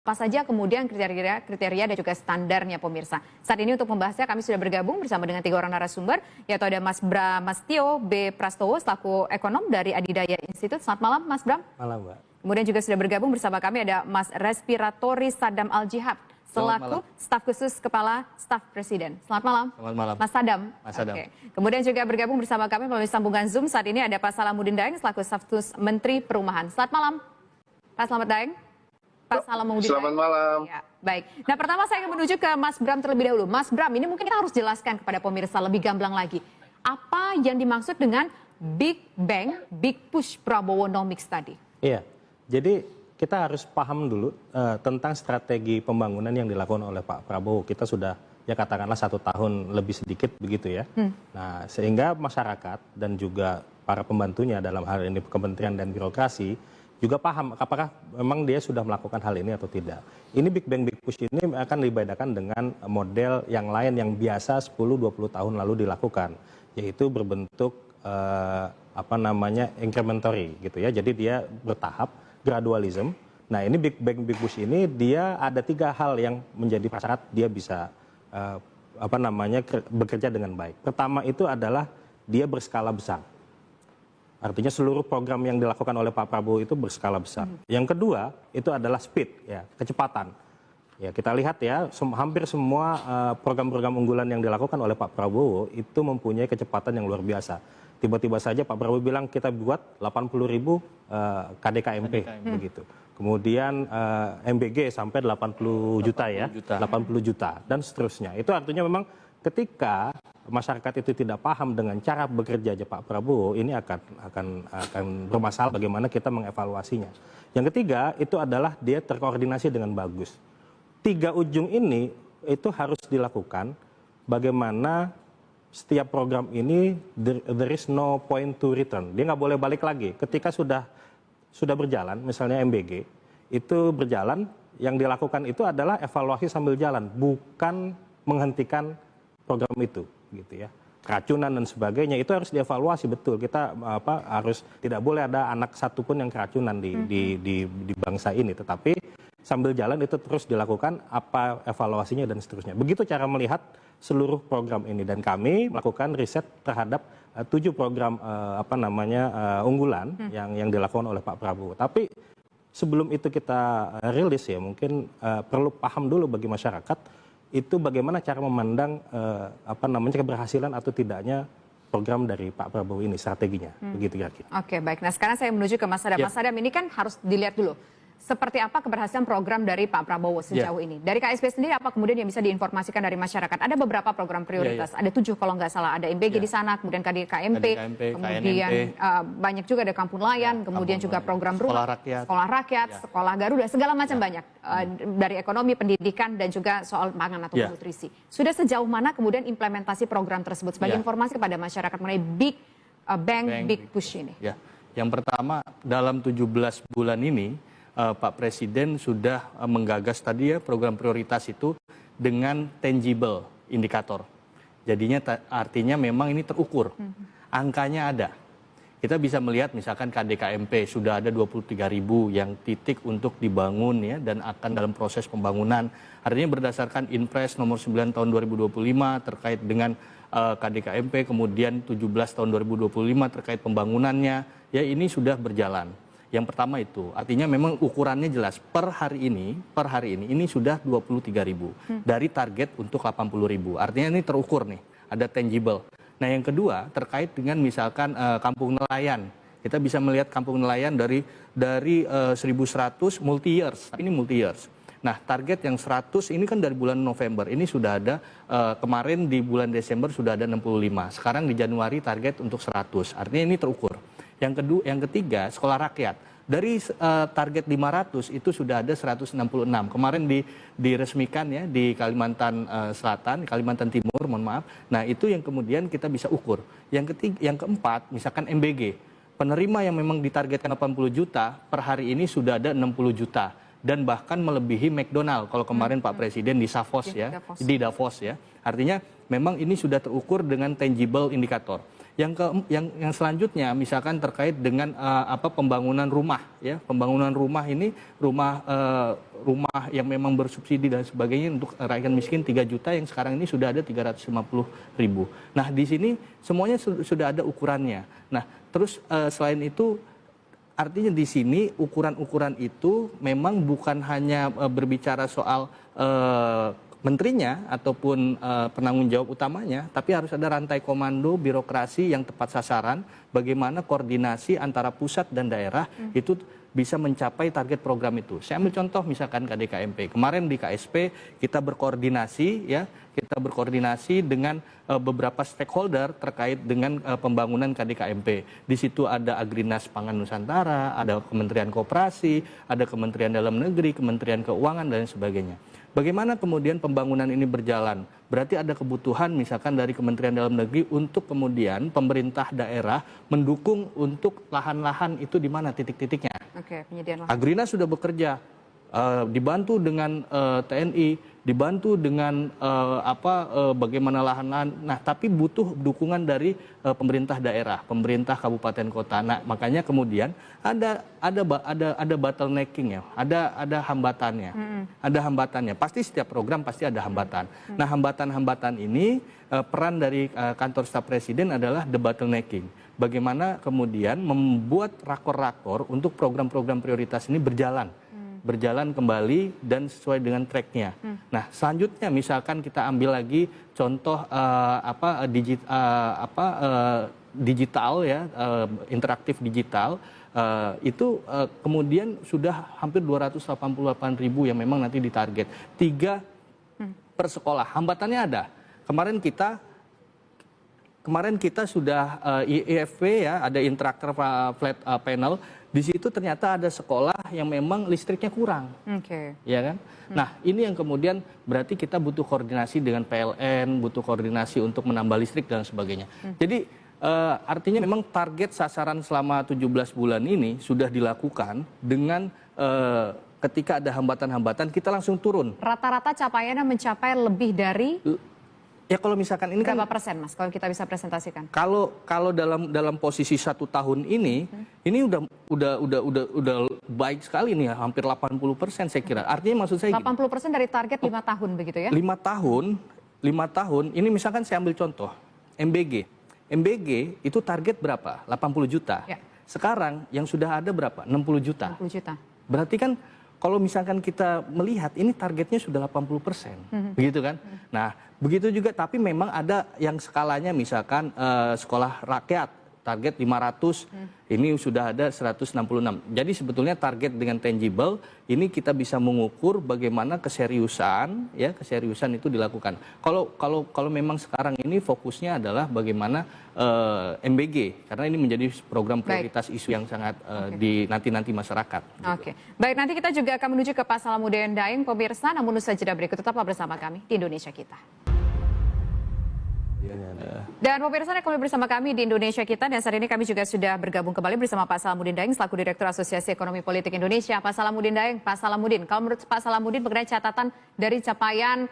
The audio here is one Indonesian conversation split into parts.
Apa saja kemudian kriteria dan juga standarnya pemirsa. Saat ini untuk membahasnya kami sudah bergabung bersama dengan 3 orang narasumber, yaitu ada Mas Bram Mastio B. Prastowo selaku ekonom dari Adidaya Institute. Selamat malam Mas Bram. Malam Mbak. Kemudian juga sudah bergabung bersama kami ada Mas Respiratori Sadam Al-Jihad selaku staf khusus Kepala Staf Presiden. Selamat malam. Selamat malam. Mas Sadam. Mas Sadam. Oke. Kemudian juga bergabung bersama kami melalui sambungan Zoom saat ini ada Pak Salamuddin Daeng selaku staf khusus Menteri Perumahan. Selamat malam. Pak Selamat Daeng. Pak Salamuddin. Selamat malam. Ya, baik. Nah pertama saya akan menuju ke Mas Bram terlebih dahulu. Mas Bram, ini mungkin kita harus jelaskan kepada pemirsa lebih gamblang lagi. Apa yang dimaksud dengan Big Bang, Big Push Prabowonomics tadi? Iya, jadi kita harus paham dulu tentang strategi pembangunan yang dilakukan oleh Pak Prabowo. Kita sudah ya katakanlah 1 tahun lebih sedikit begitu ya. Nah sehingga masyarakat dan juga para pembantunya dalam hal ini kementerian dan birokrasi juga paham apakah memang dia sudah melakukan hal ini atau tidak. Ini Big Bang Big Push ini akan dibedakan dengan model yang lain yang biasa 10-20 tahun lalu dilakukan, yaitu berbentuk incrementary gitu ya. Jadi dia bertahap, gradualism. Nah ini Big Bang Big Push ini dia ada 3 hal yang menjadi prasyarat dia bisa bekerja dengan baik. Pertama itu adalah dia berskala besar. Artinya seluruh program yang dilakukan oleh Pak Prabowo itu berskala besar. Yang kedua itu adalah speed, ya, kecepatan. Ya, kita lihat ya, hampir semua program-program unggulan yang dilakukan oleh Pak Prabowo itu mempunyai kecepatan yang luar biasa. Tiba-tiba saja Pak Prabowo bilang kita buat 80.000 KDKMP begitu. Kemudian MBG sampai 80 juta ya, 80 juta dan seterusnya. Itu artinya memang ketika masyarakat itu tidak paham dengan cara bekerja Pak Prabowo, ini akan bermasalah bagaimana kita mengevaluasinya. Yang ketiga itu adalah dia terkoordinasi dengan bagus. 3 ujung ini itu harus dilakukan bagaimana setiap program ini there is no point to return. Dia nggak boleh balik lagi. Ketika sudah berjalan, misalnya MBG itu berjalan, yang dilakukan itu adalah evaluasi sambil jalan, bukan menghentikan program itu, gitu ya. Keracunan dan sebagainya itu harus dievaluasi betul. Kita harus tidak boleh ada anak satupun yang keracunan di bangsa ini. Tetapi sambil jalan itu terus dilakukan apa evaluasinya dan seterusnya. Begitu cara melihat seluruh program ini dan kami melakukan riset terhadap 7 program unggulan yang dilakukan oleh Pak Prabowo. Tapi sebelum itu kita rilis ya mungkin perlu paham dulu bagi masyarakat itu bagaimana cara memandang keberhasilan atau tidaknya program dari Pak Prabowo ini, strateginya, begitu kira-kira. Oke, baik. Nah sekarang saya menuju ke Mas Sadam. Mas Sadam ini kan harus dilihat dulu seperti apa keberhasilan program dari Pak Prabowo sejauh ini. Dari KSP sendiri apa kemudian yang bisa diinformasikan dari masyarakat? Ada beberapa program prioritas, ada 7 kalau nggak salah, ada MBG di sana, kemudian KDKMP, kemudian banyak juga ada Kampung Nelayan, kemudian juga program rumah, sekolah rakyat, sekolah Garuda, segala macam banyak. Dari ekonomi, pendidikan, dan juga soal pangan atau nutrisi. Sudah sejauh mana kemudian implementasi program tersebut? Sebagai informasi kepada masyarakat mengenai Big Bang Big Push ini. Ya. Yang pertama, dalam 17 bulan ini, Pak Presiden sudah menggagas tadi ya program prioritas itu dengan tangible indikator. Jadinya artinya memang ini terukur. Angkanya ada. Kita bisa melihat misalkan KDKMP sudah ada 23.000 yang titik untuk dibangun ya dan akan dalam proses pembangunan. Artinya berdasarkan Inpres nomor 9 tahun 2025 terkait dengan KDKMP, kemudian 17 tahun 2025 terkait pembangunannya, ya ini sudah berjalan. Yang pertama itu, artinya memang ukurannya jelas. Per hari ini sudah 23.000 dari target untuk 80.000. Artinya ini terukur nih, ada tangible. Nah yang kedua terkait dengan misalkan kampung nelayan. Kita bisa melihat kampung nelayan dari 1.100 multi years. Ini multi years. Nah target yang 100 ini kan dari bulan November. Ini sudah ada kemarin di bulan Desember sudah ada 65. Sekarang di Januari target untuk 100. Artinya ini terukur. Yang ketiga, sekolah rakyat. Dari target 500 itu sudah ada 166. Kemarin diresmikan ya di Kalimantan Selatan, Kalimantan Timur, mohon maaf. Nah, itu yang kemudian kita bisa ukur. Yang keempat, misalkan MBG. Penerima yang memang ditargetkan 80 juta, per hari ini sudah ada 60 juta. Dan bahkan melebihi McDonald kalau kemarin Pak Presiden di Davos ya. Artinya memang ini sudah terukur dengan tangible indikator. Yang selanjutnya misalkan terkait dengan pembangunan rumah ya. Pembangunan rumah ini rumah yang memang bersubsidi dan sebagainya untuk rakyat miskin 3 juta yang sekarang ini sudah ada 350.000. Nah, di sini semuanya sudah ada ukurannya. Nah, terus selain itu artinya di sini ukuran-ukuran itu memang bukan hanya berbicara soal menterinya ataupun penanggung jawab utamanya, tapi harus ada rantai komando birokrasi yang tepat sasaran, bagaimana koordinasi antara pusat dan daerah itu bisa mencapai target program itu. Saya ambil contoh misalkan KDKMP. Kemarin di KSP kita berkoordinasi dengan beberapa stakeholder terkait dengan pembangunan KDKMP. Di situ ada Agrinas Pangan Nusantara, ada Kementerian Koperasi, ada Kementerian Dalam Negeri, Kementerian Keuangan dan sebagainya. Bagaimana kemudian pembangunan ini berjalan? Berarti ada kebutuhan misalkan dari Kementerian Dalam Negeri untuk kemudian pemerintah daerah mendukung untuk lahan-lahan itu di mana titik-titiknya. Oke, penyediaan lahan. Agrinas sudah bekerja, dibantu dengan TNI, dibantu dengan bagaimana lahan-lahan. Nah, tapi butuh dukungan dari pemerintah daerah, pemerintah kabupaten kota. Nah, makanya kemudian ada bottlenecking ya, ada hambatannya, ada hambatannya. Pasti setiap program pasti ada hambatan. Nah, hambatan-hambatan ini peran dari kantor staf presiden adalah the bottlenecking. Bagaimana kemudian membuat rakor-rakor untuk program-program prioritas ini berjalan kembali dan sesuai dengan tracknya. Nah, selanjutnya misalkan kita ambil lagi contoh digital ya, interaktif digital. Itu kemudian sudah hampir 288.000 yang memang nanti ditarget. 3 per sekolah. Hambatannya ada. Kemarin kita sudah IFP ya, ada interactive flat panel. Di situ ternyata ada sekolah yang memang listriknya kurang. Ya kan? Nah, ini yang kemudian berarti kita butuh koordinasi dengan PLN, butuh koordinasi untuk menambah listrik dan sebagainya. Jadi artinya memang target sasaran selama 17 bulan ini sudah dilakukan dengan ketika ada hambatan-hambatan kita langsung turun. Rata-rata capaiannya mencapai lebih dari ya kalau misalkan ini berapa persen, Mas? Kalau kita bisa presentasikan. Kalau dalam posisi 1 tahun ini udah baik sekali nih, hampir 80% saya kira. Artinya maksud saya 80% dari target 5 tahun begitu ya? 5 tahun. Ini misalkan saya ambil contoh MBG itu target berapa? 80 juta. Ya. Sekarang yang sudah ada berapa? 60 juta. 60 juta. Berarti kan kalau misalkan kita melihat ini targetnya sudah 80%, begitu kan? Nah, begitu juga tapi memang ada yang skalanya misalkan sekolah rakyat target 500, ini sudah ada 166. Jadi sebetulnya target dengan tangible ini kita bisa mengukur bagaimana keseriusan itu dilakukan. Kalau memang sekarang ini fokusnya adalah bagaimana MBG karena ini menjadi program prioritas isu yang sangat dinanti-nanti masyarakat. Oke. Baik, nanti kita juga akan menuju ke Pak Salamuddin Daeng pemirsa, namun usai jeda berikut tetaplah bersama kami di Indonesia Kita. Dan pemirsa, kembali bersama kami di Indonesia Kita, dan saat ini kami juga sudah bergabung kembali bersama Pak Salamuddin Daeng selaku Direktur Asosiasi Ekonomi Politik Indonesia. Pak Salamuddin Daeng, Pak Salamuddin, kalau menurut Pak Salamuddin mengenai catatan dari capaian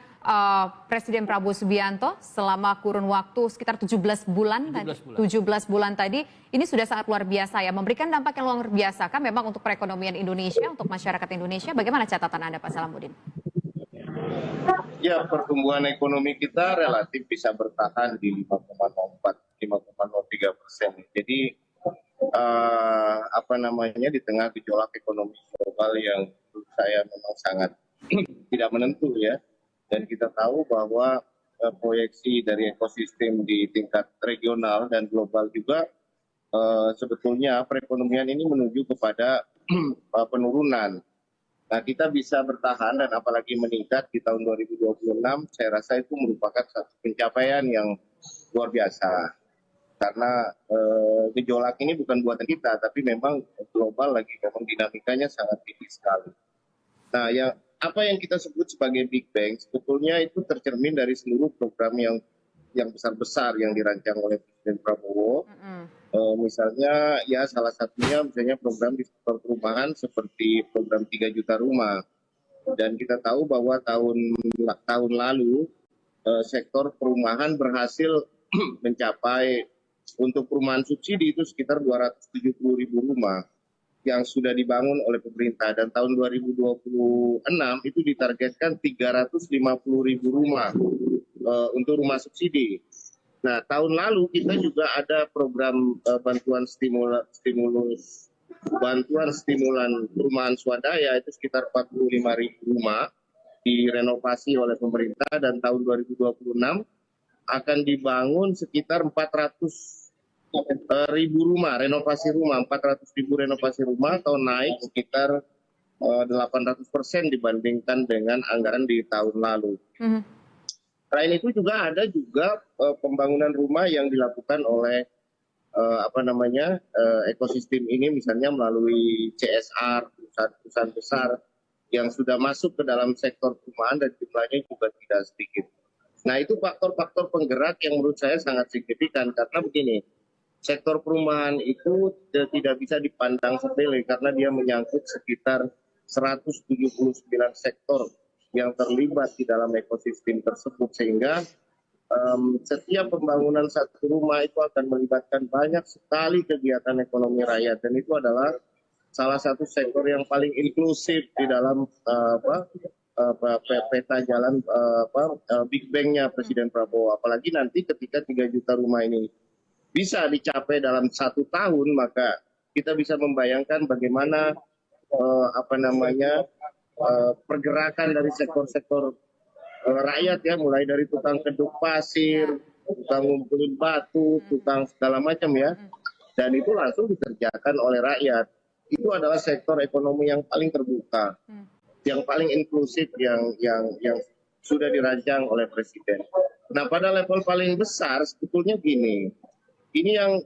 Presiden Prabowo Subianto selama kurun waktu sekitar 17 bulan tadi, ini sudah sangat luar biasa ya, memberikan dampak yang luar biasa kan memang untuk perekonomian Indonesia, untuk masyarakat Indonesia. Bagaimana catatan Anda, Pak Salamuddin? Ya, pertumbuhan ekonomi kita relatif bisa bertahan di 5,03%. Jadi di tengah gejolak ekonomi global yang menurut saya memang sangat tidak menentu ya. Dan kita tahu bahwa proyeksi dari ekosistem di tingkat regional dan global juga sebetulnya perekonomian ini menuju kepada penurunan. Nah, kita bisa bertahan dan apalagi meningkat di tahun 2026, saya rasa itu merupakan satu pencapaian yang luar biasa. Karena gejolak ini bukan buatan kita, tapi memang global lagi memang dinamikanya sangat tinggi sekali. Nah, apa yang kita sebut sebagai Big Bang, sebetulnya itu tercermin dari seluruh program yang besar-besar yang dirancang oleh Presiden Prabowo. Misalnya ya salah satunya misalnya program di sektor perumahan seperti program 3 juta rumah. Dan kita tahu bahwa tahun lalu sektor perumahan berhasil mencapai Untuk perumahan subsidi itu sekitar 270.000 rumah yang sudah dibangun oleh pemerintah, dan tahun 2026 itu ditargetkan 350.000 rumah untuk rumah subsidi. Nah, tahun lalu kita juga ada program bantuan stimulan perumahan swadaya itu sekitar 45.000 rumah direnovasi oleh pemerintah, dan tahun 2026 akan dibangun sekitar 400.000 rumah renovasi rumah, 400.000 renovasi rumah, atau naik sekitar 800% dibandingkan dengan anggaran di tahun lalu. Selain itu juga ada pembangunan rumah yang dilakukan oleh ekosistem ini, misalnya melalui CSR, perusahaan-perusahaan besar yang sudah masuk ke dalam sektor perumahan dan jumlahnya juga tidak sedikit. Nah, itu faktor-faktor penggerak yang menurut saya sangat signifikan, karena begini, sektor perumahan itu tidak bisa dipandang sepele karena dia menyangkut sekitar 179 sektor yang terlibat di dalam ekosistem tersebut, sehingga setiap pembangunan satu rumah itu akan melibatkan banyak sekali kegiatan ekonomi rakyat, dan itu adalah salah satu sektor yang paling inklusif di dalam peta jalan Big Bang-nya Presiden Prabowo. Apalagi nanti ketika 3 juta rumah ini bisa dicapai dalam 1 tahun, maka kita bisa membayangkan bagaimana pergerakan dari sektor-sektor rakyat ya, mulai dari tukang keduk pasir, tukang ngumpulin batu, tukang segala macam ya, dan itu langsung dikerjakan oleh rakyat. Itu adalah sektor ekonomi yang paling terbuka, yang paling inklusif, yang sudah dirancang oleh Presiden. Nah, pada level paling besar sebetulnya gini, ini yang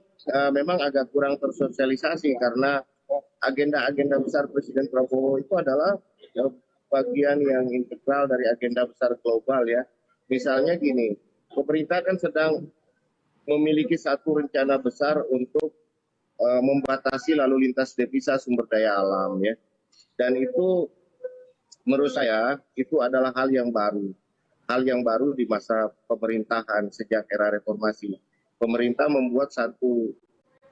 memang agak kurang tersosialisasi, karena agenda-agenda besar Presiden Prabowo itu adalah bagian yang integral dari agenda besar global ya. Misalnya gini, pemerintah kan sedang memiliki satu rencana besar untuk membatasi lalu lintas devisa sumber daya alam ya. Dan itu menurut saya itu adalah hal yang baru di masa pemerintahan sejak era reformasi. Pemerintah membuat satu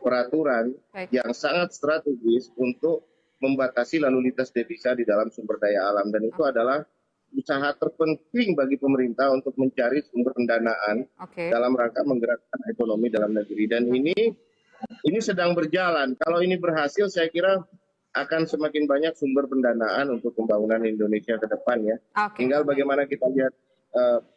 peraturan yang sangat strategis untuk membatasi lalu lintas devisa di dalam sumber daya alam, dan itu adalah usaha terpenting bagi pemerintah untuk mencari sumber pendanaan dalam rangka menggerakkan ekonomi dalam negeri, dan ini sedang berjalan. Kalau ini berhasil, saya kira akan semakin banyak sumber pendanaan untuk pembangunan Indonesia ke depan ya. Tinggal bagaimana kita lihat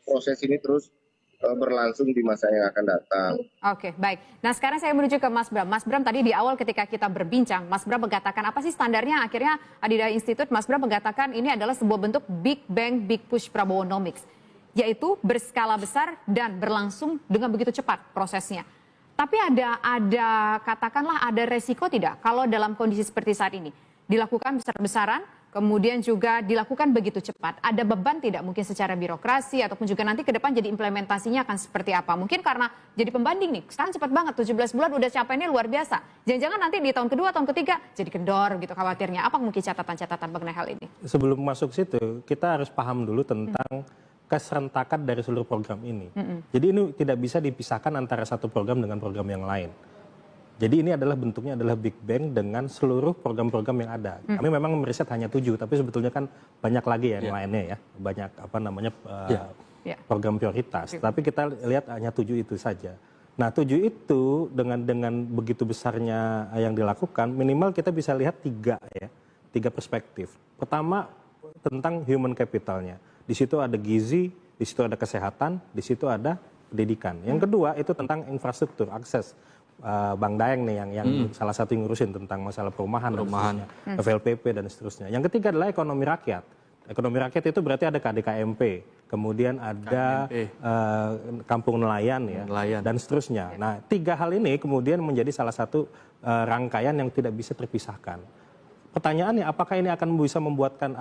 proses ini terus berlangsung di masa yang akan datang. Oke, baik. Nah, sekarang saya menuju ke Mas Bram. Mas Bram, tadi di awal ketika kita berbincang, Mas Bram mengatakan apa sih standarnya? Akhirnya Adida Institute, Mas Bram mengatakan ini adalah sebuah bentuk Big Bang, Big Push Prabowonomics, yaitu berskala besar dan berlangsung dengan begitu cepat prosesnya. Tapi ada katakanlah ada resiko tidak kalau dalam kondisi seperti saat ini dilakukan besar-besaran, kemudian juga dilakukan begitu cepat. Ada beban tidak mungkin secara birokrasi ataupun juga nanti ke depan jadi implementasinya akan seperti apa? Mungkin karena jadi pembanding nih, sekarang cepat banget 17 bulan udah capainya luar biasa. Jangan-jangan nanti di tahun kedua, tahun ketiga jadi kendor gitu khawatirnya. Apa mungkin catatan-catatan mengenai hal ini? Sebelum masuk situ, kita harus paham dulu tentang keserentakan dari seluruh program ini. Jadi ini tidak bisa dipisahkan antara satu program dengan program yang lain. Jadi ini adalah bentuknya adalah Big Bang dengan seluruh program-program yang ada. Kami memang meriset hanya 7, tapi sebetulnya kan banyak lagi yang lainnya ya. Banyak program prioritas. Tapi kita lihat hanya 7 itu saja. Nah 7 itu dengan begitu besarnya yang dilakukan, minimal kita bisa lihat 3 perspektif. Pertama tentang human capitalnya. Di situ ada gizi, di situ ada kesehatan, di situ ada pendidikan. Yang kedua itu tentang infrastruktur, akses. Bang Daeng nih yang salah satu yang ngurusin tentang masalah perumahan. Dan seterusnya, FLPP dan seterusnya. Yang ketiga adalah ekonomi rakyat. Ekonomi rakyat itu berarti ada KDKMP, kemudian ada kampung nelayan ya, dan seterusnya. Nah 3 hal ini kemudian menjadi salah satu rangkaian yang tidak bisa terpisahkan. Pertanyaannya apakah ini akan bisa membuatkan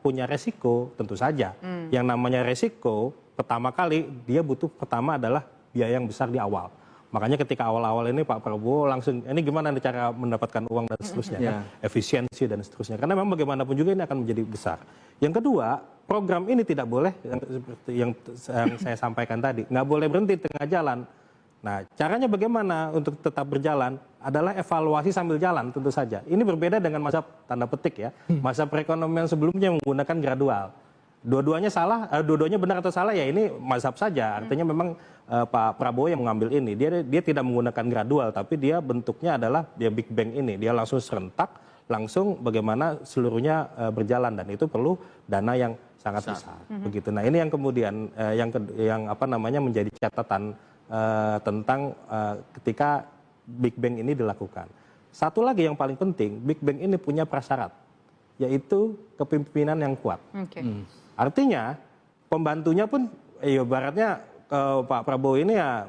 punya resiko? Tentu saja. Yang namanya resiko pertama kali dia pertama adalah biaya yang besar di awal. Makanya ketika awal-awal ini Pak Prabowo langsung, ini gimana cara mendapatkan uang dan seterusnya, kan? Efisiensi dan seterusnya. Karena memang bagaimanapun juga ini akan menjadi besar. Yang kedua, program ini tidak boleh, seperti yang saya sampaikan tadi, nggak boleh berhenti di tengah jalan. Nah, caranya bagaimana untuk tetap berjalan adalah evaluasi sambil jalan tentu saja. Ini berbeda dengan masa tanda petik ya. Masa perekonomian sebelumnya menggunakan gradual. Dua-duanya salah, dua-duanya benar atau salah ya ini mazhab saja. Artinya memang Pak Prabowo yang mengambil ini. Dia tidak menggunakan gradual, tapi dia bentuknya adalah dia Big Bang ini. Dia langsung serentak, langsung bagaimana seluruhnya berjalan dan itu perlu dana yang sangat besar. Begitu. Nah ini yang kemudian yang apa namanya menjadi catatan tentang ketika Big Bang ini dilakukan. Satu lagi yang paling penting, Big Bang ini punya prasyarat, yaitu kepemimpinan yang kuat. Artinya pembantunya pun, ibaratnya Pak Prabowo ini ya,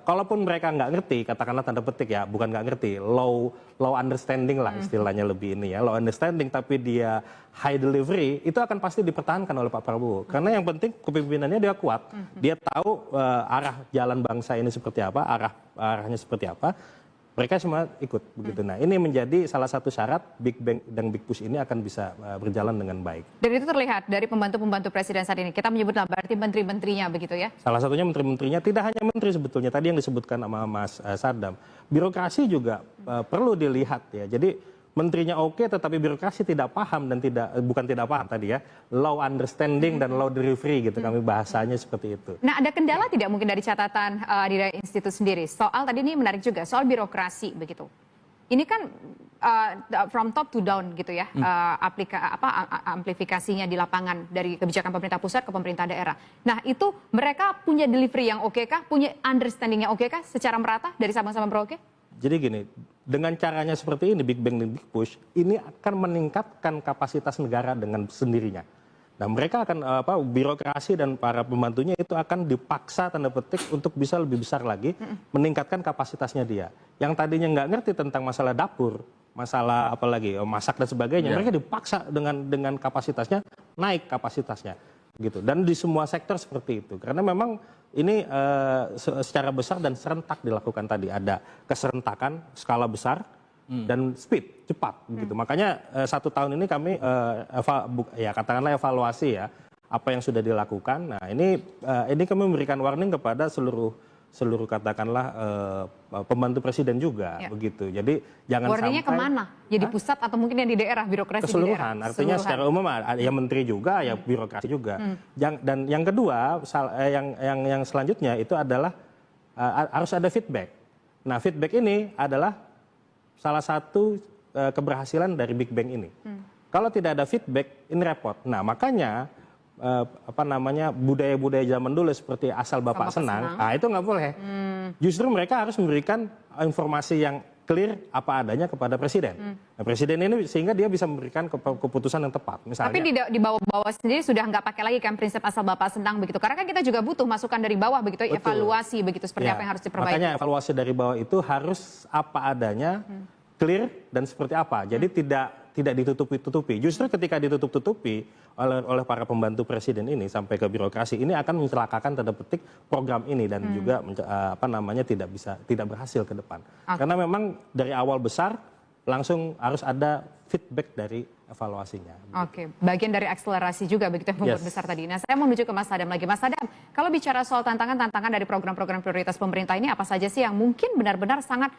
kalaupun mereka nggak ngerti, katakanlah tanda petik ya, bukan nggak ngerti, low understanding lah istilahnya lebih ini ya, low understanding, tapi dia high delivery, itu akan pasti dipertahankan oleh Pak Prabowo. Karena yang penting kepemimpinannya dia kuat, dia tahu arah jalan bangsa ini seperti apa, arahnya seperti apa. Mereka semua ikut begitu. Nah, ini menjadi salah satu syarat Big Bang dan Big Push ini akan bisa berjalan dengan baik. Dan itu terlihat dari pembantu-pembantu presiden saat ini. Kita menyebutlah berarti menteri-menterinya begitu ya. Salah satunya menteri-menterinya, tidak hanya menteri sebetulnya. Tadi yang disebutkan sama Mas Sadam. Birokrasi juga perlu dilihat ya. Jadi menterinya oke, tetapi birokrasi tidak paham dan bukan tidak paham tadi ya, low understanding dan low delivery gitu, kami bahasanya seperti itu. Nah, ada kendala tidak mungkin dari catatan dari institut sendiri soal tadi ini menarik juga soal birokrasi begitu. Ini kan from top to down gitu ya, amplifikasinya di lapangan dari kebijakan pemerintah pusat ke pemerintah daerah. Nah, itu mereka punya delivery yang oke kah, punya understanding yang oke kah secara merata dari Sabang sampai Merauke? Jadi gini, dengan caranya seperti ini, Big Bang dan Big Push, ini akan meningkatkan kapasitas negara dengan sendirinya. Nah, mereka akan birokrasi dan para pembantunya itu akan dipaksa tanda petik untuk bisa lebih besar lagi, meningkatkan kapasitasnya dia. Yang tadinya nggak ngerti tentang masalah dapur, masalah apalagi masak dan sebagainya, mereka dipaksa dengan kapasitasnya naik kapasitasnya. Gitu. Dan di semua sektor seperti itu, karena memang ini secara besar dan serentak dilakukan tadi, ada keserentakan skala besar dan speed cepat begitu. Makanya 1 tahun ini kami katakanlah evaluasi ya apa yang sudah dilakukan. Nah ini kami memberikan warning kepada seluruh katakanlah pembantu presiden juga begitu. Jadi jangan warningnya sampai kemana? Jadi pusat atau mungkin yang di daerah, birokrasi keseluruhan. di daerah? Artinya secara umum ya menteri juga, ya birokrasi juga. Dan yang kedua, yang selanjutnya itu adalah harus ada feedback. Nah, feedback ini adalah salah satu keberhasilan dari Big Bang ini. Kalau tidak ada feedback, ini repot. Nah, makanya budaya-budaya zaman dulu seperti asal Bapak senang, itu nggak boleh. Justru mereka harus memberikan informasi yang clear apa adanya kepada presiden. Nah, presiden ini sehingga dia bisa memberikan keputusan yang tepat. Misalnya, tapi di bawah-bawah sendiri sudah nggak pakai lagi kan prinsip asal Bapak senang begitu. Karena kan kita juga butuh masukan dari bawah begitu, evaluasi begitu seperti apa yang harus diperbaiki. Makanya evaluasi dari bawah itu harus apa adanya, clear dan seperti apa. Jadi tidak ditutupi-tutupi. Justru ketika ditutup-tutupi oleh para pembantu presiden ini sampai ke birokrasi, ini akan mencelakakan tanda petik program ini dan juga tidak berhasil ke depan. Karena memang dari awal besar langsung harus ada feedback dari evaluasinya. Oke, bagian dari akselerasi juga begitu yang membuat besar tadi. Nah, saya mau menuju ke Mas Sadam lagi. Mas Sadam, kalau bicara soal tantangan dari program-program prioritas pemerintah ini apa saja sih yang mungkin benar-benar sangat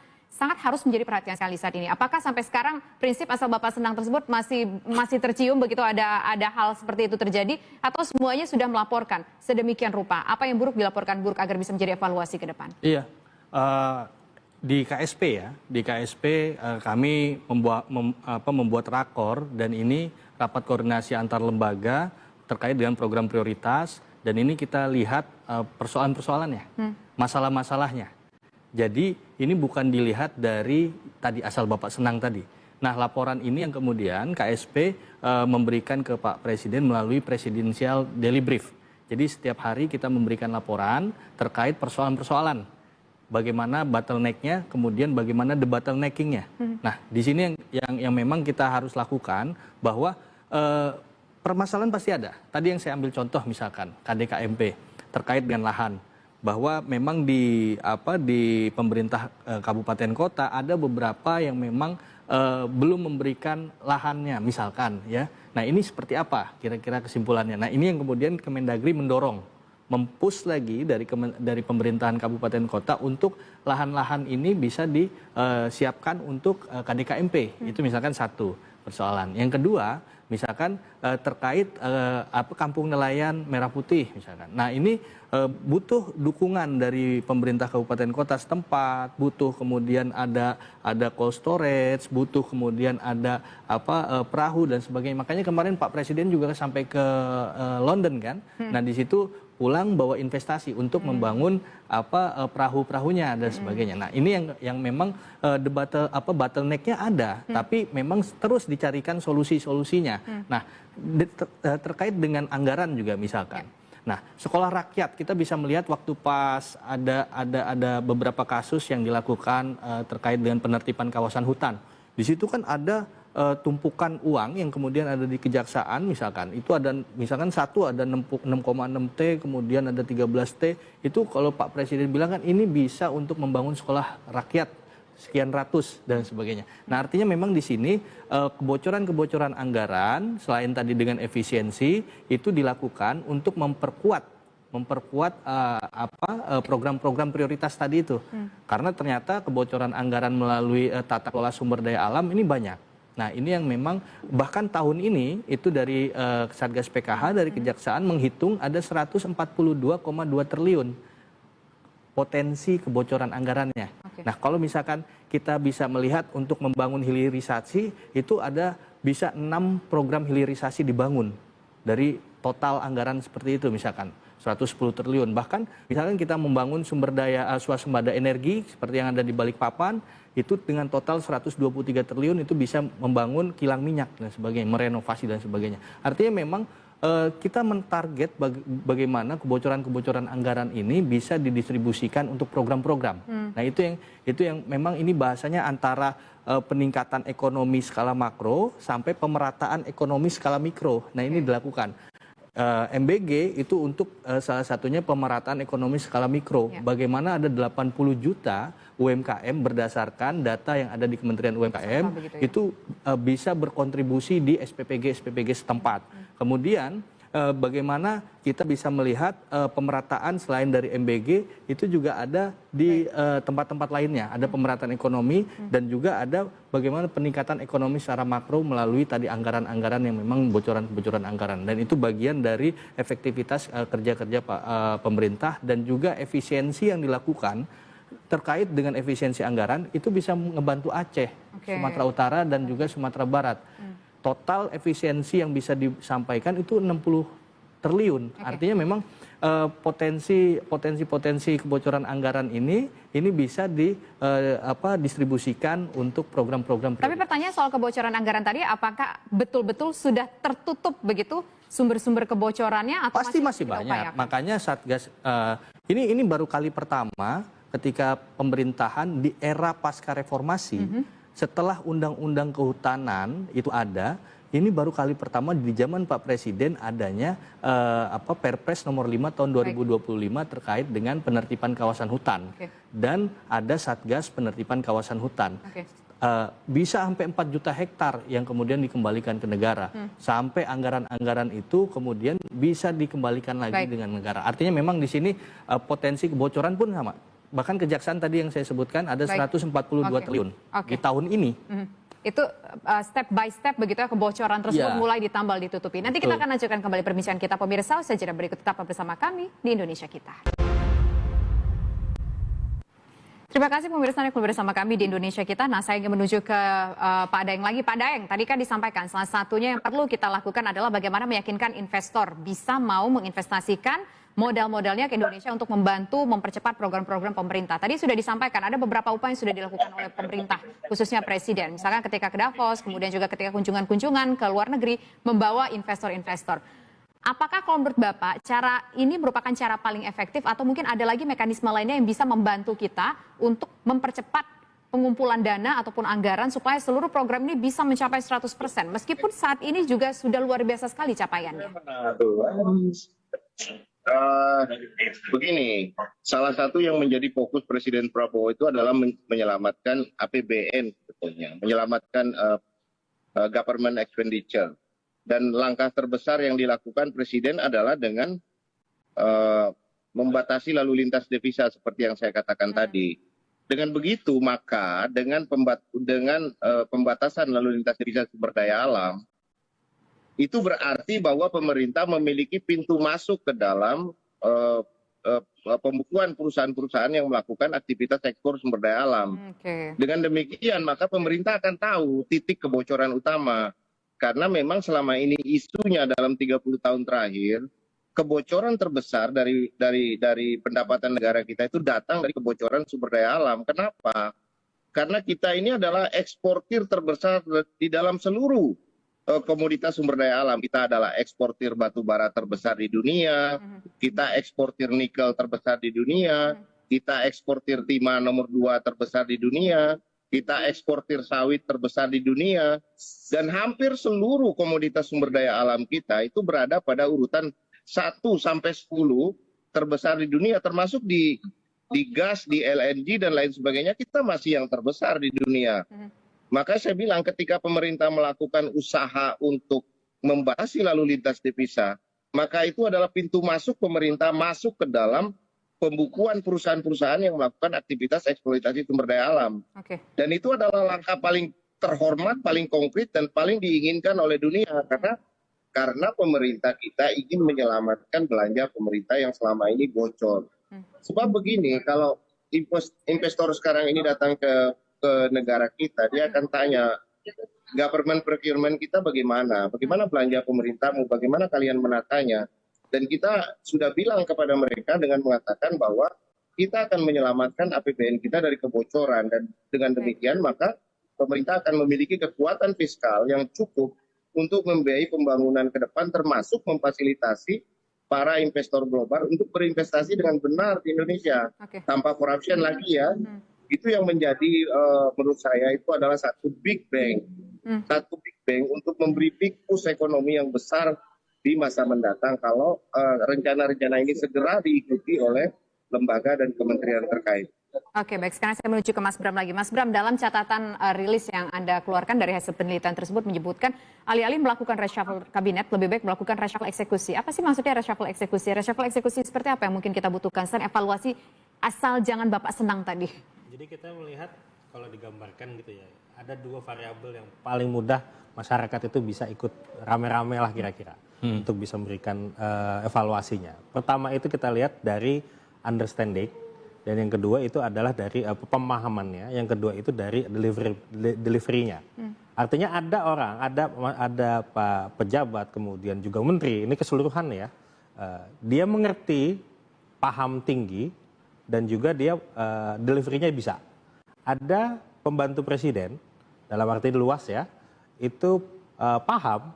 harus menjadi perhatian sekali saat ini? Apakah sampai sekarang prinsip asal Bapak senang tersebut masih tercium begitu ada hal seperti itu terjadi, atau semuanya sudah melaporkan sedemikian rupa? Apa yang buruk dilaporkan buruk agar bisa menjadi evaluasi ke depan? Iya, di KSP kami membuat rakor, dan ini rapat koordinasi antar lembaga terkait dengan program prioritas, dan ini kita lihat persoalan-persoalannya, masalah-masalahnya. Jadi ini bukan dilihat dari tadi asal Bapak senang tadi. Nah, laporan ini yang kemudian KSP memberikan ke Pak Presiden melalui Presidential Daily Brief. Jadi setiap hari kita memberikan laporan terkait persoalan-persoalan. Bagaimana bottleneck-nya, kemudian bagaimana the bottlenecking-nya. Nah, di sini yang memang kita harus lakukan bahwa permasalahan pasti ada. Tadi yang saya ambil contoh misalkan KDKMP terkait dengan lahan. Bahwa memang di pemerintah kabupaten kota ada beberapa yang memang belum memberikan lahannya misalkan ya. Nah, ini seperti apa kira-kira kesimpulannya? Nah, ini yang kemudian Kemendagri mendorong mempush lagi dari pemerintahan kabupaten kota untuk lahan-lahan ini bisa disiapkan untuk KDKMP. Itu misalkan satu persoalan. Yang kedua, misalkan terkait kampung nelayan Merah Putih misalkan. Nah, ini butuh dukungan dari pemerintah kabupaten kota setempat, butuh kemudian ada cold storage, butuh kemudian ada perahu dan sebagainya. Makanya kemarin Pak Presiden juga sampai ke London kan. Nah, di situ pulang bawa investasi untuk membangun perahu-perahunya dan sebagainya. Nah, ini yang memang bottleneck-nya ada, tapi memang terus dicarikan solusi-solusinya. Nah, terkait dengan anggaran juga misalkan. Nah, sekolah rakyat kita bisa melihat waktu pas ada beberapa kasus yang dilakukan terkait dengan penertiban kawasan hutan. Di situ kan ada tumpukan uang yang kemudian ada di kejaksaan misalkan. Itu ada misalkan satu ada 6,6 T, kemudian ada 13 T. Itu kalau Pak Presiden bilang kan ini bisa untuk membangun sekolah rakyat sekian ratus dan sebagainya. Nah, artinya memang di sini kebocoran-kebocoran anggaran selain tadi dengan efisiensi itu dilakukan untuk memperkuat program-program prioritas tadi itu. Karena ternyata kebocoran anggaran melalui tata kelola sumber daya alam ini banyak. Nah, ini yang memang bahkan tahun ini itu dari Satgas PKH dari Kejaksaan menghitung ada 142,2 triliun potensi kebocoran anggarannya. Okay. Nah, kalau misalkan kita bisa melihat untuk membangun hilirisasi itu ada bisa 6 program hilirisasi dibangun dari total anggaran seperti itu misalkan 110 triliun. Bahkan misalkan kita membangun sumber daya swasembada energi seperti yang ada di Balikpapan itu dengan total 123 triliun itu bisa membangun kilang minyak dan sebagainya, merenovasi dan sebagainya. Artinya memang kita mentarget bagaimana kebocoran-kebocoran anggaran ini bisa didistribusikan untuk program-program. Nah, itu yang memang ini bahasanya antara peningkatan ekonomi skala makro sampai pemerataan ekonomi skala mikro. Nah, ini dilakukan. MBG itu untuk salah satunya pemerataan ekonomi skala mikro. Ya. Bagaimana ada 80 juta UMKM berdasarkan data yang ada di Kementerian UMKM itu bisa berkontribusi di SPPG setempat. Kemudian bagaimana kita bisa melihat pemerataan selain dari MBG itu juga ada di tempat-tempat lainnya. Ada pemerataan ekonomi dan juga ada bagaimana peningkatan ekonomi secara makro melalui tadi anggaran-anggaran yang memang bocoran-bocoran anggaran. Dan itu bagian dari efektivitas kerja-kerja pemerintah dan juga efisiensi yang dilakukan terkait dengan efisiensi anggaran itu bisa membantu Aceh, Sumatera Utara dan juga Sumatera Barat. Total efisiensi yang bisa disampaikan itu 60 triliun. Artinya memang potensi kebocoran anggaran ini bisa distribusikan untuk program-program. Tapi pertanyaan soal kebocoran anggaran tadi, apakah betul-betul sudah tertutup begitu sumber-sumber kebocorannya atau pasti masih banyak. Makanya Satgas ini baru kali pertama ketika pemerintahan di era pasca reformasi. Setelah undang-undang kehutanan itu ada, ini baru kali pertama di zaman Pak Presiden adanya Perpres nomor 5 tahun 2025 terkait dengan penertiban kawasan hutan. Dan ada Satgas penertiban kawasan hutan. Bisa sampai 4 juta hektar yang kemudian dikembalikan ke negara. Sampai anggaran-anggaran itu kemudian bisa dikembalikan lagi dengan negara. Artinya memang di sini potensi kebocoran pun sama. Bahkan kejaksaan tadi yang saya sebutkan ada 142 triliun di tahun ini. Itu step by step begitu ya kebocoran tersebut mulai ditambal ditutupi. Nanti kita akan lanjutkan kembali perbincangan kita pemirsa. Sejenak berikut tetap bersama kami di Indonesia Kita. Terima kasih pemirsa yang bersama kami di Indonesia Kita. Nah, saya ingin menuju ke Pak Daeng lagi. Pak Daeng, tadi kan disampaikan salah satunya yang perlu kita lakukan adalah bagaimana meyakinkan investor bisa mau menginvestasikan modal-modalnya ke Indonesia untuk membantu mempercepat program-program pemerintah. Tadi sudah disampaikan ada beberapa upaya yang sudah dilakukan oleh pemerintah, khususnya Presiden. Misalkan ketika ke Davos, kemudian juga ketika kunjungan-kunjungan ke luar negeri, membawa investor-investor. Apakah kalau menurut Bapak, cara ini merupakan cara paling efektif atau mungkin ada lagi mekanisme lainnya yang bisa membantu kita untuk mempercepat pengumpulan dana ataupun anggaran supaya seluruh program ini bisa mencapai 100%. Meskipun saat ini juga sudah luar biasa sekali capaiannya. Begini, salah satu yang menjadi fokus Presiden Prabowo itu adalah menyelamatkan APBN, sebetulnya, menyelamatkan government expenditure. Dan langkah terbesar yang dilakukan Presiden adalah dengan membatasi lalu lintas devisa seperti yang saya katakan tadi. Dengan begitu maka dengan pembatasan lalu lintas devisa sumber daya alam, itu berarti bahwa pemerintah memiliki pintu masuk ke dalam pembukuan perusahaan-perusahaan yang melakukan aktivitas ekspor sumber daya alam. Dengan demikian maka pemerintah akan tahu titik kebocoran utama. Karena memang selama ini isunya dalam 30 tahun terakhir, kebocoran terbesar dari pendapatan negara kita itu datang dari kebocoran sumber daya alam. Kenapa? Karena kita ini adalah eksportir terbesar di dalam seluruh komoditas sumber daya alam. Kita adalah eksportir batu bara terbesar di dunia, kita eksportir nikel terbesar di dunia, kita eksportir timah nomor 2 terbesar di dunia, kita eksportir sawit terbesar di dunia, dan hampir seluruh komoditas sumber daya alam kita itu berada pada urutan 1 sampai 10 terbesar di dunia, termasuk di gas, di LNG dan lain sebagainya, kita masih yang terbesar di dunia. Maka saya bilang ketika pemerintah melakukan usaha untuk membatasi lalu lintas devisa, maka itu adalah pintu masuk pemerintah masuk ke dalam pembukuan perusahaan-perusahaan yang melakukan aktivitas eksploitasi sumber daya alam. Dan itu adalah langkah paling terhormat, paling konkret dan paling diinginkan oleh dunia, karena pemerintah kita ingin menyelamatkan belanja pemerintah yang selama ini bocor. Sebab begini, kalau investor sekarang ini datang ke negara kita, dia akan tanya, government procurement kita bagaimana? Bagaimana belanja pemerintahmu? Bagaimana kalian menatanya? Dan kita sudah bilang kepada mereka dengan mengatakan bahwa kita akan menyelamatkan APBN kita dari kebocoran. Dan dengan demikian maka pemerintah akan memiliki kekuatan fiskal yang cukup untuk membiayai pembangunan ke depan, termasuk memfasilitasi para investor global untuk berinvestasi dengan benar di Indonesia tanpa corruption lagi ya. Itu yang menjadi menurut saya itu adalah satu big bang untuk memberi big push ekonomi yang besar di masa mendatang kalau rencana-rencana ini segera diikuti oleh lembaga dan kementerian terkait. Oke, baik. Sekarang saya menuju ke Mas Bram lagi. Mas Bram, dalam catatan rilis yang Anda keluarkan dari hasil penelitian tersebut menyebutkan alih-alih melakukan reshuffle kabinet, lebih baik melakukan reshuffle eksekusi. Apa sih maksudnya reshuffle eksekusi? Reshuffle eksekusi seperti apa yang mungkin kita butuhkan? Selain evaluasi asal jangan Bapak senang tadi. Jadi kita melihat kalau digambarkan gitu ya, ada 2 variabel yang paling mudah masyarakat itu bisa ikut rame-rame lah kira-kira untuk bisa memberikan evaluasinya. Pertama itu kita lihat dari understanding. Dan yang kedua itu adalah dari pemahamannya, yang kedua itu dari delivery-nya. Artinya ada orang, ada Pak pejabat, kemudian juga menteri, ini keseluruhan ya, dia mengerti, paham tinggi, dan juga dia delivery-nya bisa. Ada pembantu presiden, dalam arti luas ya, itu paham,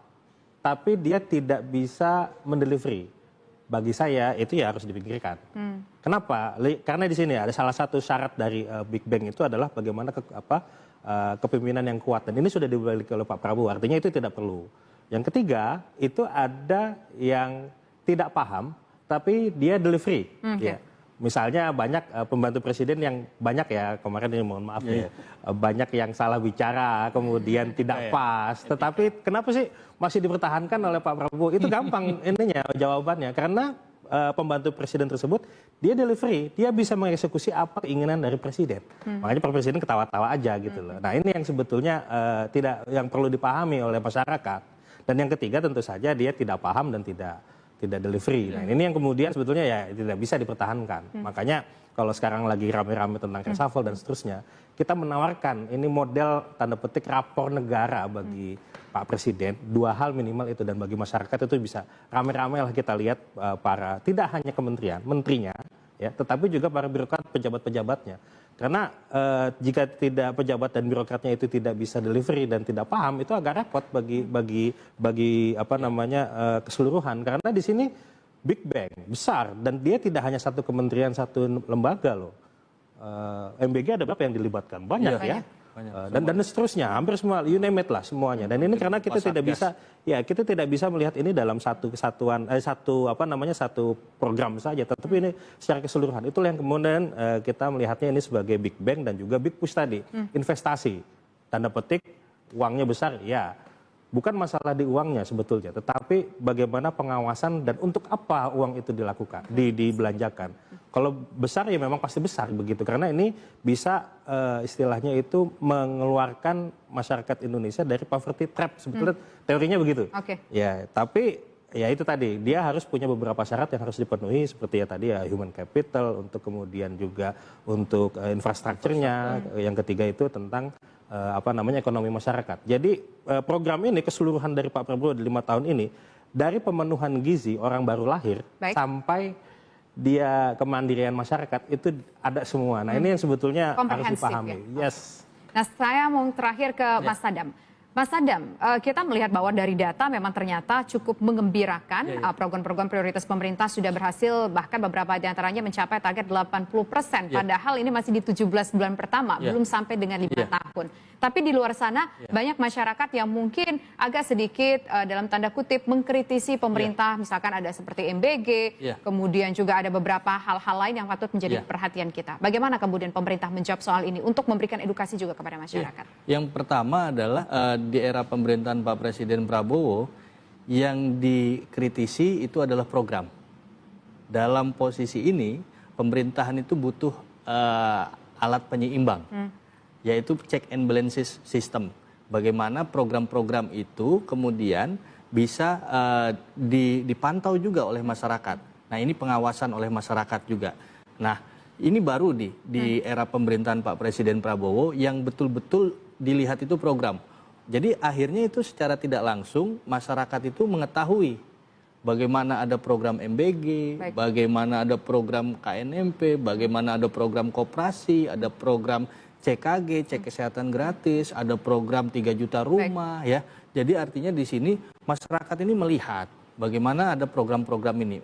tapi dia tidak bisa mendelivery. Bagi saya itu ya harus dipikirkan. Kenapa? Karena di sini ada salah satu syarat dari Big Bang itu adalah bagaimana kepemimpinan yang kuat, dan ini sudah dimiliki oleh Pak Prabowo. Artinya itu tidak perlu. Yang ketiga itu ada yang tidak paham tapi dia delivery. Ya. Misalnya banyak pembantu presiden yang banyak ya kemarin ini mohon maaf ya, banyak yang salah bicara kemudian tidak pas. Tetapi kenapa sih masih dipertahankan oleh Pak Prabowo? Itu gampang ininya jawabannya, karena pembantu presiden tersebut dia delivery, dia bisa mengeksekusi apa keinginan dari presiden. Makanya Pak Presiden ketawa-tawa aja gitu loh. Nah ini yang sebetulnya yang perlu dipahami oleh masyarakat. Dan yang ketiga tentu saja dia tidak paham dan tidak delivery. Nah ini yang kemudian sebetulnya ya tidak bisa dipertahankan. Makanya kalau sekarang lagi rame-rame tentang reshuffle dan seterusnya, kita menawarkan ini model tanda petik rapor negara bagi Pak Presiden, 2 hal minimal itu, dan bagi masyarakat itu bisa rame-rame lah kita lihat para tidak hanya kementerian, menterinya, ya, tetapi juga para birokrat, pejabat-pejabatnya. Karena jika tidak pejabat dan birokratnya itu tidak bisa delivery dan tidak paham, itu agak repot bagi apa namanya keseluruhan. Karena di sini Big Bang besar dan dia tidak hanya satu kementerian, satu lembaga loh. MBG ada berapa yang dilibatkan? Banyak ya. Dan seterusnya, hampir semua, you name it lah semuanya. Dan ini karena kita tidak bisa, ya kita tidak bisa melihat ini dalam satu kesatuan, satu program saja. Tetapi ini secara keseluruhan. Itulah yang kemudian kita melihatnya ini sebagai Big Bang dan juga Big Push tadi, investasi. Tanda petik, uangnya besar, ya. bukan masalah di uangnya sebetulnya, tetapi bagaimana pengawasan dan untuk apa uang itu dilakukan, dibelanjakan. Kalau besar ya memang pasti besar begitu, karena ini bisa istilahnya itu mengeluarkan masyarakat Indonesia dari poverty trap, sebetulnya teorinya begitu. Ya, tapi ya itu tadi, dia harus punya beberapa syarat yang harus dipenuhi, seperti ya tadi ya human capital, untuk kemudian juga untuk infrastrukturnya, yang ketiga itu tentang ekonomi masyarakat. Jadi program ini keseluruhan dari Pak Prabowo di 5 tahun ini, dari pemenuhan gizi orang baru lahir sampai dia kemandirian masyarakat itu ada semua. Nah ini yang sebetulnya harus dipahami. Ya? Nah saya mau terakhir ke Mas Sadam. Mas Sadam, kita melihat bahwa dari data memang ternyata cukup mengembirakan. Program-program prioritas pemerintah sudah berhasil, bahkan beberapa di antaranya mencapai target 80%. Padahal ini masih di 17 bulan pertama, belum sampai dengan 5 tahun. Tapi di luar sana banyak masyarakat yang mungkin agak sedikit dalam tanda kutip mengkritisi pemerintah. Misalkan ada seperti MBG, kemudian juga ada beberapa hal-hal lain yang patut menjadi perhatian kita. Bagaimana kemudian pemerintah menjawab soal ini untuk memberikan edukasi juga kepada masyarakat? Yang pertama adalah di era pemerintahan Pak Presiden Prabowo yang dikritisi itu adalah program. Dalam posisi ini pemerintahan itu butuh alat penyeimbang, yaitu check and balances system. Bagaimana program-program itu kemudian bisa dipantau juga oleh masyarakat. Nah ini pengawasan oleh masyarakat juga. Nah ini baru di era pemerintahan Pak Presiden Prabowo yang betul-betul dilihat itu program. Jadi akhirnya itu secara tidak langsung masyarakat itu mengetahui bagaimana ada program MBG, bagaimana ada program KNMP, bagaimana ada program koperasi, ada program CKG, cek kesehatan gratis, ada program 3 juta rumah ya. Jadi artinya di sini masyarakat ini melihat bagaimana ada program-program ini.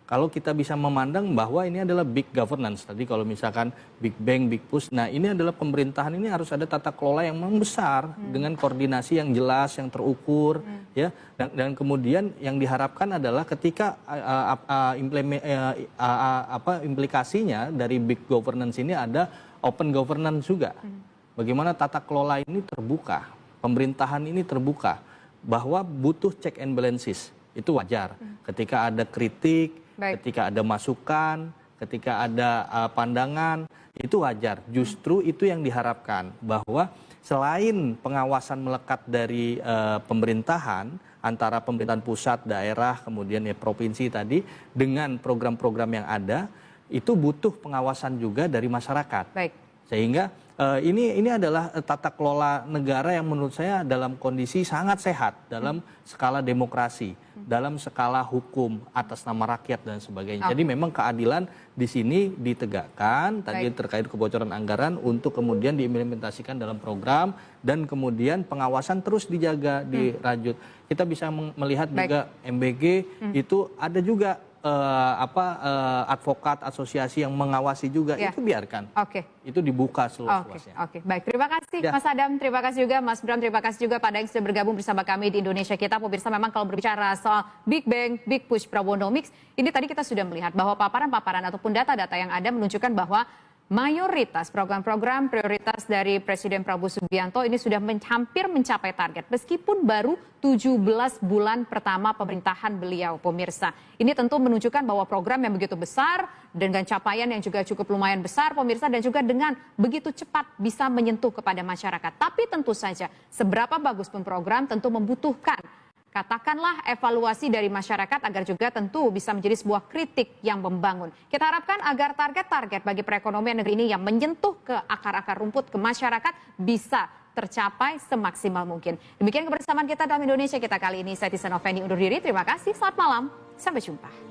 Kalau kita bisa memandang bahwa ini adalah big governance, tadi kalau misalkan big bang, big push, nah ini adalah pemerintahan ini harus ada tata kelola yang memang besar dengan koordinasi yang jelas, yang terukur, ya. Dan kemudian yang diharapkan adalah ketika implikasinya dari big governance ini ada open governance juga. Bagaimana tata kelola ini terbuka, pemerintahan ini terbuka, bahwa butuh check and balances, itu wajar. Ketika ada kritik, ketika ada masukan, ketika ada pandangan, itu wajar. Justru itu yang diharapkan, bahwa selain pengawasan melekat dari pemerintahan, antara pemerintahan pusat, daerah, kemudian ya provinsi tadi, dengan program-program yang ada, itu butuh pengawasan juga dari masyarakat. Sehingga ini adalah tata kelola negara yang menurut saya dalam kondisi sangat sehat, dalam skala demokrasi, dalam skala hukum atas nama rakyat dan sebagainya. Jadi memang keadilan di sini ditegakkan, tadi terkait kebocoran anggaran untuk kemudian diimplementasikan dalam program, dan kemudian pengawasan terus dijaga, dirajut. Kita bisa melihat juga MBG itu ada juga advokat asosiasi yang mengawasi juga, itu biarkan. Itu dibuka seluas-luasnya. Baik, terima kasih Mas Adam, terima kasih juga Mas Bram, terima kasih juga Pak Daeng sudah bergabung bersama kami di Indonesia Kita. Pemirsa, memang kalau berbicara soal Big Bang, Big Push, Prabowonomics, ini tadi kita sudah melihat bahwa paparan-paparan ataupun data-data yang ada menunjukkan bahwa mayoritas program-program prioritas dari Presiden Prabowo Subianto ini sudah hampir mencapai target. Meskipun baru 17 bulan pertama pemerintahan beliau, pemirsa. Ini tentu menunjukkan bahwa program yang begitu besar, dengan capaian yang juga cukup lumayan besar, pemirsa, dan juga dengan begitu cepat bisa menyentuh kepada masyarakat. Tapi tentu saja, seberapa bagus pun program tentu membutuhkan katakanlah evaluasi dari masyarakat agar juga tentu bisa menjadi sebuah kritik yang membangun. Kita harapkan agar target-target bagi perekonomian negeri ini yang menyentuh ke akar-akar rumput ke masyarakat bisa tercapai semaksimal mungkin. Demikian kebersamaan kita dalam Indonesia Kita kali ini. Saya Tisa Noveni undur diri. Terima kasih. Selamat malam. Sampai jumpa.